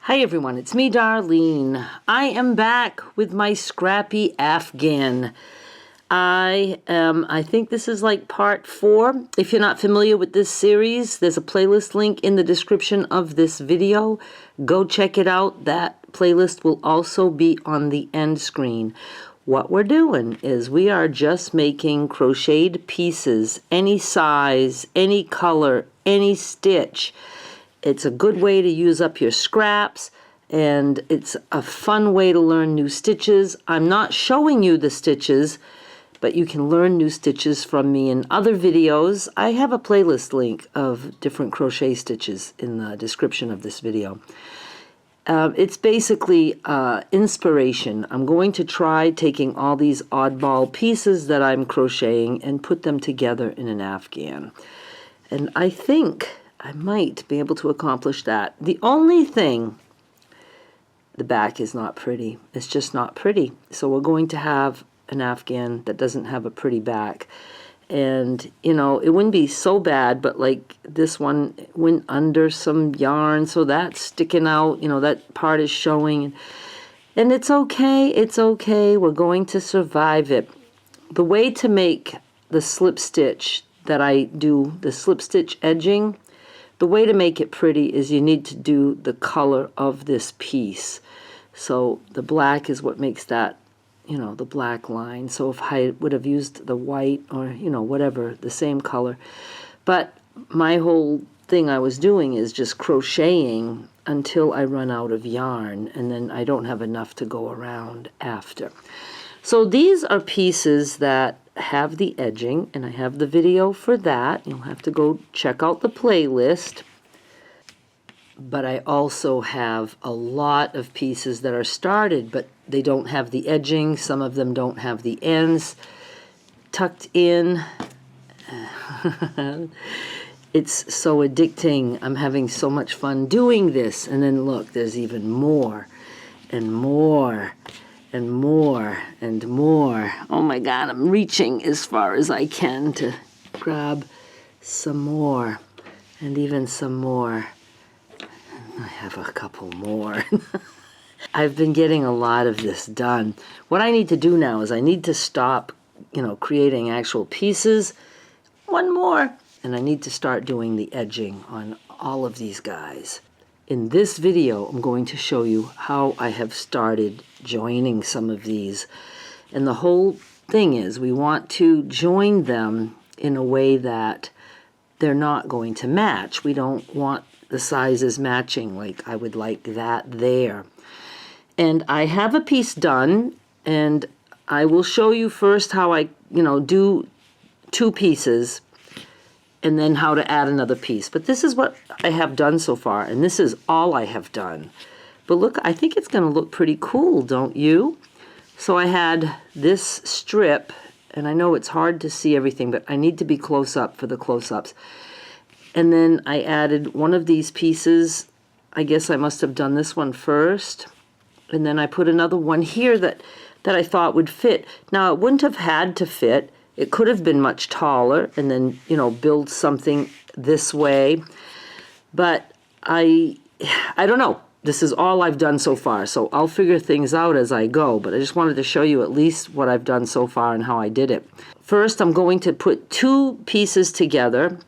Hi everyone, it's me Darlene. I am back with my Scrappy Afghan. I think this is like part 4. If you're not familiar with this series, there's a playlist link in the description of this video. Go check it out. That playlist will also be on the end screen. What we're doing is we are just making crocheted pieces, any size, any color, any stitch. It's a good way to use up your scraps, and it's a fun way to learn new stitches. I'm not showing you the stitches, but you can learn new stitches from me in other videos. I have a playlist link of different crochet stitches in the description of this video. It's basically inspiration. I'm going to try taking all these oddball pieces that I'm crocheting and put them together in an Afghan. And I think I might be able to accomplish that. The only thing, the back is not pretty. It's just not pretty. So we're going to have an Afghan that doesn't have a pretty back. And, you know, it wouldn't be so bad, but like this one went under some yarn, so that's sticking out, you know, that part is showing. And it's okay, it's okay. We're going to survive it. The way to make the slip stitch that I do, the slip stitch edging, the way to make it pretty is you need to do the color of this piece. So the black is what makes that, you know, the black line. So if I would have used the white or, you know, whatever, the same color. But my whole thing I was doing is just crocheting until I run out of yarn, and then I don't have enough to go around after. So these are pieces that have the edging, and I have the video for that. You'll have to go check out the playlist. But I also have a lot of pieces that are started, but they don't have the edging. Some of them don't have the ends tucked in. It's so addicting. I'm having so much fun doing this. And then look, there's even more and more and more and more. Oh my God, I'm reaching as far as I can to grab some more and even some more. I have a couple more. I've been getting a lot of this done. What I need to do now is I need to stop, you know, creating actual pieces. One more. And I need to start doing the edging on all of these guys. In this video, I'm going to show you how I have started joining some of these. And the whole thing is we want to join them in a way that they're not going to match. We don't want the sizes matching, like I would like that there. And I have a piece done, and I will show you first how I, you know, do 2 pieces and then how to add another piece. But this is what I have done so far, and this is all I have done. But look, I think it's going to look pretty cool, don't you? So I had this strip, and I know it's hard to see everything, but I need to be close up for the close-ups. And then I added one of these pieces. I guess I must have done this one first. And then I put another one here that I thought would fit. Now, it wouldn't have had to fit. It could have been much taller and then, you know, build something this way. But I don't know. This is all I've done so far. So I'll figure things out as I go. But I just wanted to show you at least what I've done so far and how I did it. First, I'm going to put 2 pieces together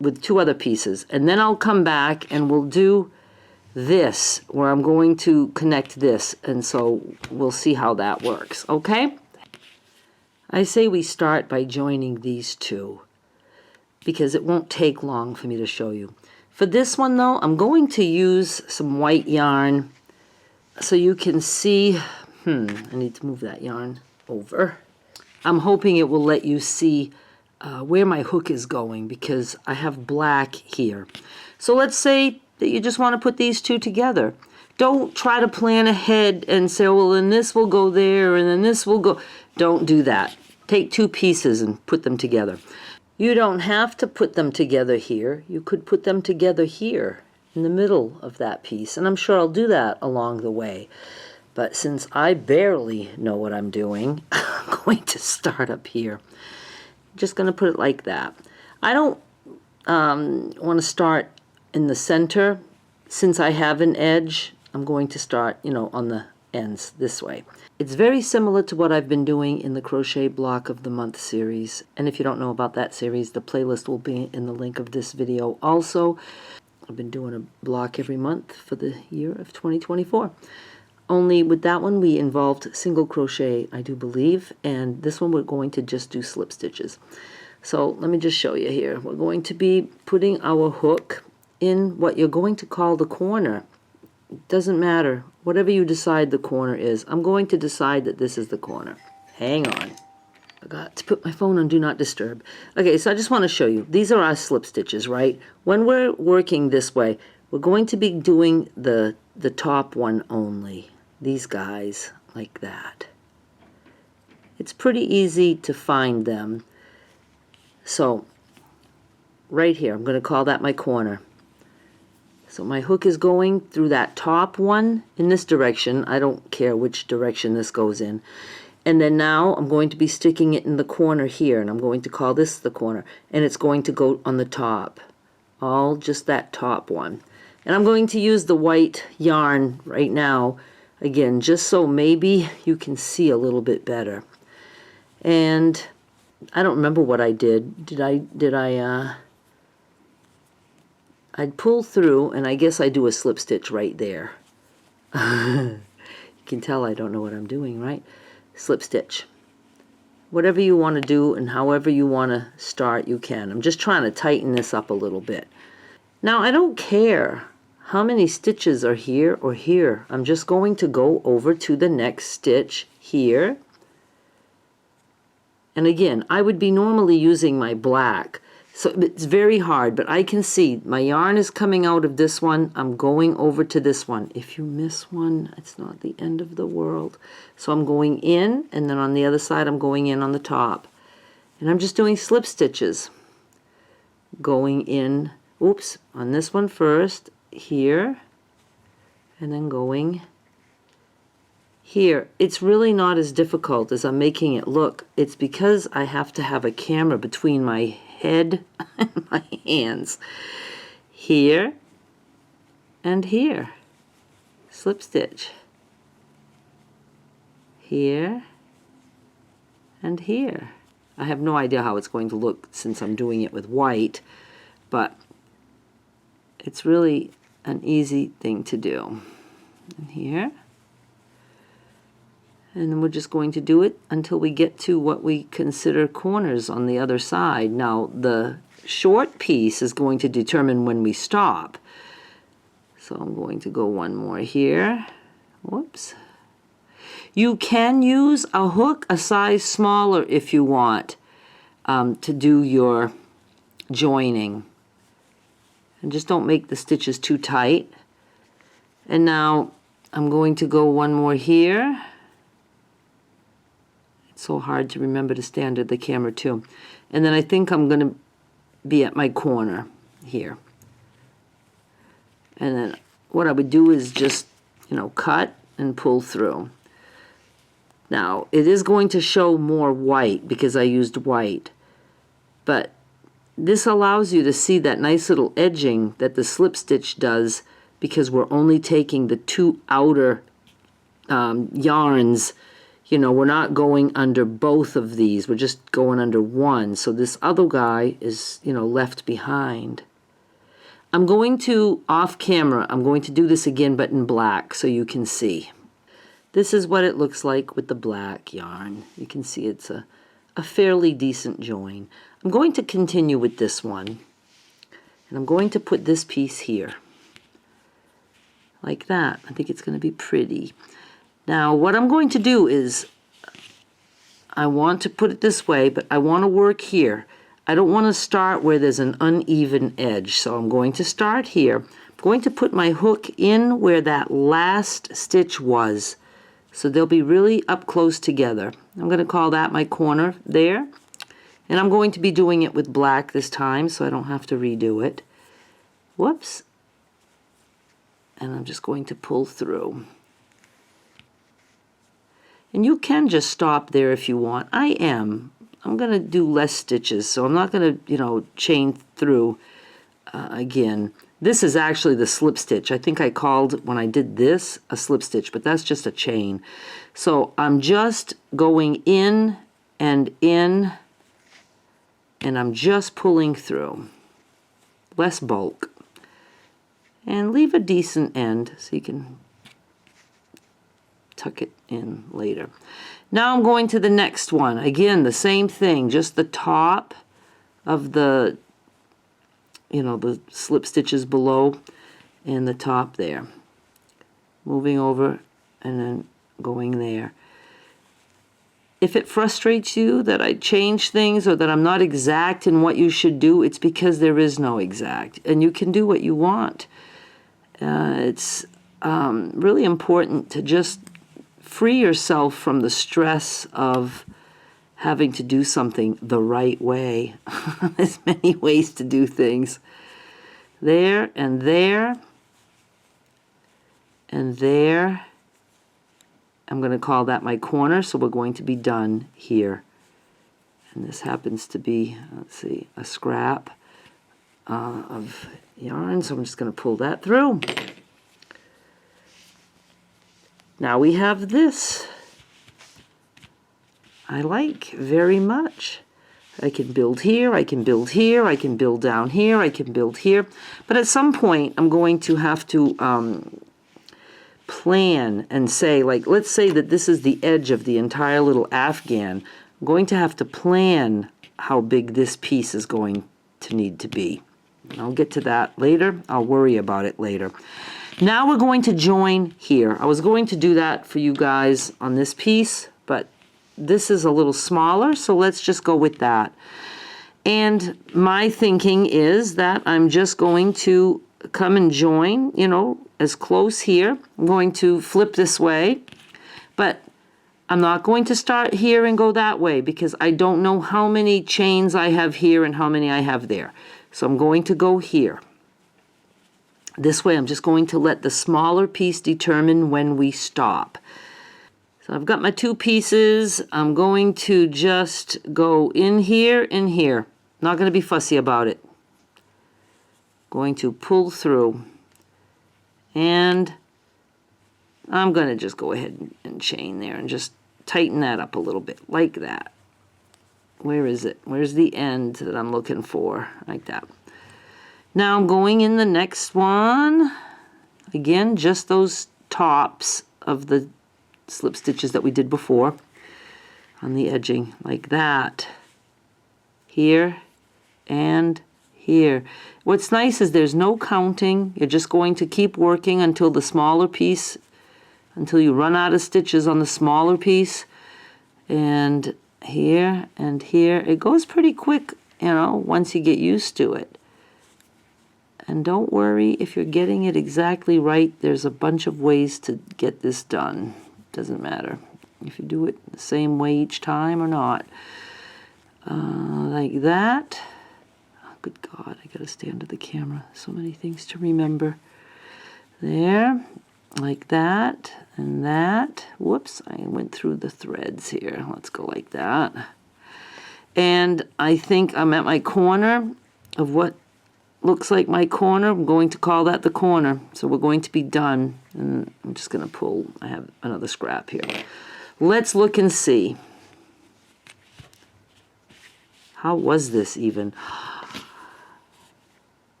with 2 other pieces, and then I'll come back and we'll do this where I'm going to connect this, and so we'll see how that works. Okay, I say we start by joining these 2 because it won't take long for me to show you. For this one though, I'm going to use some white yarn so you can see. I need to move that yarn over. I'm hoping it will let you see where my hook is going, because I have black here. So let's say that you just want to put these 2 together. Don't try to plan ahead and say, well, then this will go there and then this will go. Don't do that. Take 2 pieces and put them together. You don't have to put them together here. You could put them together here in the middle of that piece, and I'm sure I'll do that along the way. But since I barely know what I'm doing, I'm going to start up here. Just going to put it like that. I don't want to start in the center. Since I have an edge, I'm going to start, on the ends this way. It's very similar to what I've been doing in the Crochet Block of the Month series. And if you don't know about that series, the playlist will be in the link of this video also. I've been doing a block every month for the year of 2024. Only with that one we involved single crochet, I do believe, and this one we're going to just do slip stitches. So let me just show you here. We're going to be putting our hook in what you're going to call the corner. It doesn't matter. Whatever you decide the corner is, I'm going to decide that this is the corner. Hang on. I forgot to put my phone on Do Not Disturb. Okay, so I just want to show you. These are our slip stitches, right? When we're working this way, we're going to be doing the top one only. These guys, like that. It's pretty easy to find them. So, right here, I'm going to call that my corner. So my hook is going through that top one in this direction. I don't care which direction this goes in. And then now I'm going to be sticking it in the corner here, and I'm going to call this the corner. And it's going to go on the top. All just that top one. And I'm going to use the white yarn right now, again, just so maybe you can see a little bit better. And I don't remember what I did. I'd pull through, and I guess I do a slip stitch right there. You can tell I don't know what I'm doing, right? Slip stitch. Whatever you want to do and however you want to start, you can. I'm just trying to tighten this up a little bit. Now, I don't care how many stitches are here or here. I'm just going to go over to the next stitch here. And again, I would be normally using my black. So it's very hard, but I can see my yarn is coming out of this one. I'm going over to this one. If you miss one, it's not the end of the world. So I'm going in, and then on the other side, I'm going in on the top. And I'm just doing slip stitches. Going in, oops, on this one first, here, and then going here. It's really not as difficult as I'm making it look. It's because I have to have a camera between my head and my hands. Here and here. Slip stitch. Here and here. I have no idea how it's going to look since I'm doing it with white, but it's really an easy thing to do. And here. And then we're just going to do it until we get to what we consider corners on the other side. Now, the short piece is going to determine when we stop. So I'm going to go one more here. Whoops. You can use a hook a size smaller if you want to do your joining. And just don't make the stitches too tight. And now I'm going to go one more here. So hard to remember to stand at the camera too. And then I think I'm going to be at my corner here. And then what I would do is just, cut and pull through. Now, it is going to show more white because I used white. But this allows you to see that nice little edging that the slip stitch does because we're only taking the two outer yarns. We're not going under both of these. We're just going under one. So this other guy is, left behind. I'm going to, off camera, I'm going to do this again, but in black so you can see. This is what it looks like with the black yarn. You can see it's a fairly decent join. I'm going to continue with this one. And I'm going to put this piece here. Like that. I think it's going to be pretty. Now, what I'm going to do is, I want to put it this way, but I want to work here. I don't want to start where there's an uneven edge, so I'm going to start here. I'm going to put my hook in where that last stitch was, so they'll be really up close together. I'm going to call that my corner there, and I'm going to be doing it with black this time, so I don't have to redo it. Whoops. And I'm just going to pull through. And you can just stop there if you want. I'm going to do less stitches, so I'm not going to, chain through again. This is actually the slip stitch. I think I called, when I did this, a slip stitch, but that's just a chain. So I'm just going in, and I'm just pulling through. Less bulk. And leave a decent end so you can tuck it in later. Now I'm going to the next one. Again, the same thing, just the top of the, you know, the slip stitches below and the top there. Moving over and then going there. If it frustrates you that I change things or that I'm not exact in what you should do, it's because there is no exact, and you can do what you want. It's really important to just free yourself from the stress of having to do something the right way. There's many ways to do things. There and there and there. I'm going to call that my corner, so we're going to be done here. And this happens to be, let's see, a scrap of yarn, so I'm just going to pull that through. Now we have this. I like very much. I can build here, I can build here, I can build down here, I can build here. But at some point, I'm going to have to plan and say, like, let's say that this is the edge of the entire little Afghan. I'm going to have to plan how big this piece is going to need to be. I'll get to that later. I'll worry about it later. Now we're going to join here. I was going to do that for you guys on this piece, but this is a little smaller, so let's just go with that. And my thinking is that I'm just going to come and join, you know, as close here. I'm going to flip this way, but I'm not going to start here and go that way because I don't know how many chains I have here and how many I have there. So I'm going to go here. This way I'm just going to let the smaller piece determine when we stop. So I've got my two pieces. I'm going to just go in here and here. Not going to be fussy about it. Going to pull through. And I'm going to just go ahead and chain there and just tighten that up a little bit, like that. Where is it? Where's the end that I'm looking for? Like that. Now I'm going in the next one. Again, just those tops of the slip stitches that we did before on the edging, like that. Here and here. What's nice is there's no counting. You're just going to keep working until the smaller piece, until you run out of stitches on the smaller piece. And here and here. It goes pretty quick, you know, once you get used to it. And don't worry if you're getting it exactly right. There's a bunch of ways to get this done. Doesn't matter if you do it the same way each time or not. Like that. Oh, good God, I gotta stay under the camera. So many things to remember. There, like that and that. Whoops, I went through the threads here. Let's go like that. And I think I'm at my corner of what looks like my corner. I'm going to call that the corner. So we're going to be done. And I'm just going to pull. I have another scrap here. Let's look and see. How was this even?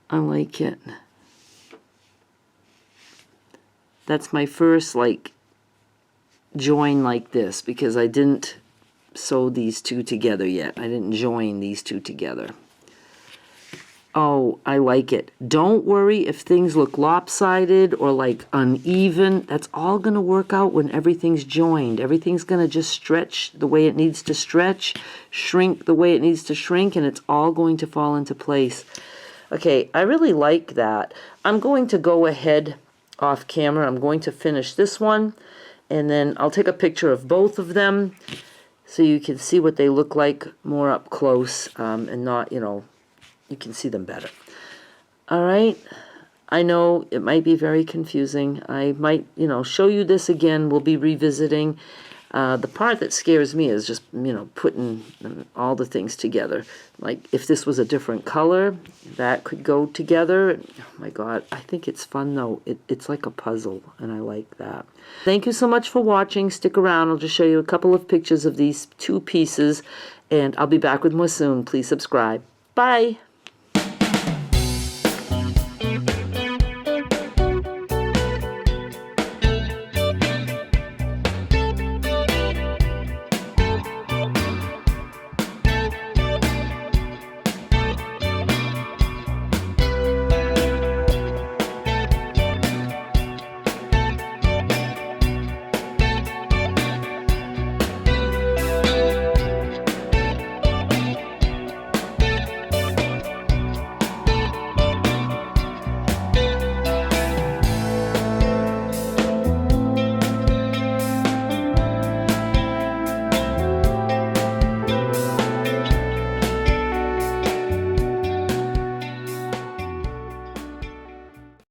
I like it. That's my first, like, join like this because I didn't sew these two together yet. I didn't join these two together. Oh, I like it. Don't worry if things look lopsided or like uneven. That's all going to work out when everything's joined. Everything's going to just stretch the way it needs to stretch, shrink the way it needs to shrink, and it's all going to fall into place. Okay, I really like that. I'm going to go ahead off camera. I'm going to finish this one, and then I'll take a picture of both of them so you can see what they look like more up close and not, you know, you can see them better. All right. I know it might be very confusing. I might, you know, show you this again. We'll be revisiting. The part that scares me is just, putting all the things together. Like, if this was a different color, that could go together. Oh my God, I think it's fun though. It's like a puzzle, and I like that. Thank you so much for watching. Stick around. I'll just show you a couple of pictures of these two pieces, and I'll be back with more soon. Please subscribe. Bye.